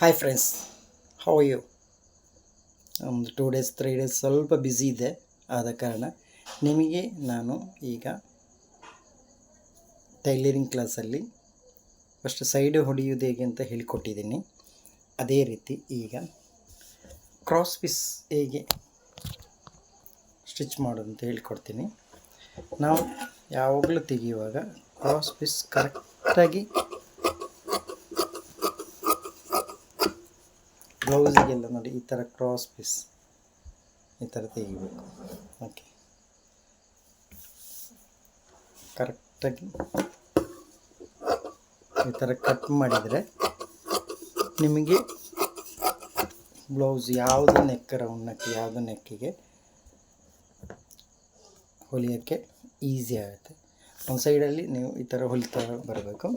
Hi friends, how are you? ಒಂದು 2 days 3 days ಸ್ವಲ್ಪ busy ಇದೆ. ಆದ ಕಾರಣ ನಿಮಗೆ ನಾನು ಈಗ ಟೈಲರಿಂಗ್ ಕ್ಲಾಸಲ್ಲಿ ಫಸ್ಟ್ ಸೈಡ್ ಹೊಡೆಯುವುದು ಹೇಗೆ ಅಂತ ಹೇಳಿಕೊಟ್ಟಿದ್ದೀನಿ. ಅದೇ ರೀತಿ ಈಗ ಕ್ರಾಸ್ ಪೀಸ್ ಹೇಗೆ ಸ್ಟಿಚ್ ಮಾಡೋದು ಅಂತ ಹೇಳಿಕೊಡ್ತೀನಿ. ನಾವು ಯಾವಾಗಲೂ ತೆಗೆಯುವಾಗ ಕ್ರಾಸ್ ಪೀಸ್ ಕರೆಕ್ಟಾಗಿ ಬ್ಲೌಸಿಗೆಲ್ಲ ನೋಡಿ ಈ ಥರ ಕ್ರಾಸ್ ಪೀಸ್ ಈ ಥರ ತೆಗಿಬೇಕು. ಓಕೆ, ಕರೆಕ್ಟಾಗಿ ಈ ಥರ ಕಟ್ ಮಾಡಿದರೆ ನಿಮಗೆ ಬ್ಲೌಸ್ ಯಾವುದು ನೆಕ್, ರೌಂಡ್ ನೆಕ್ ಯಾವುದು ನೆಕ್ಕಿಗೆ ಹೊಲಿಯೋಕ್ಕೆ ಈಸಿ ಆಗುತ್ತೆ. ಒಂದು ಸೈಡಲ್ಲಿ ನೀವು ಈ ಥರ ಹೊಲಿತಾ ಬರಬೇಕು.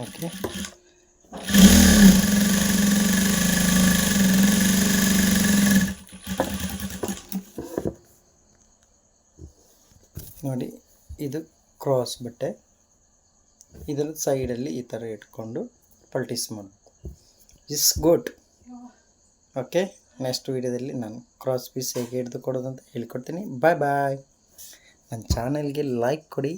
ಓಕೆ, ನೋಡಿ ಇದು ಕ್ರಾಸ್ ಬಟ್ಟೆ, ಇದರ ಸೈಡಲ್ಲಿ ಈ ಥರ ಇಟ್ಕೊಂಡು ಪಲ್ಟೀಸ್ ಮಾಡಬೇಕು. Is good. ಓಕೆ, ನೆಕ್ಸ್ಟ್ ವೀಡಿಯೋದಲ್ಲಿ ನಾನು ಕ್ರಾಸ್ ಪೀಸ್ ಹೇಗೆ ಹಿಡಿದು ಕೊಡೋದು ಅಂತ ಹೇಳ್ಕೊಡ್ತೀನಿ. ಬಾಯ್ ಬಾಯ್. ನನ್ನ ಚಾನಲ್ಗೆ ಲೈಕ್ ಕೊಡಿ.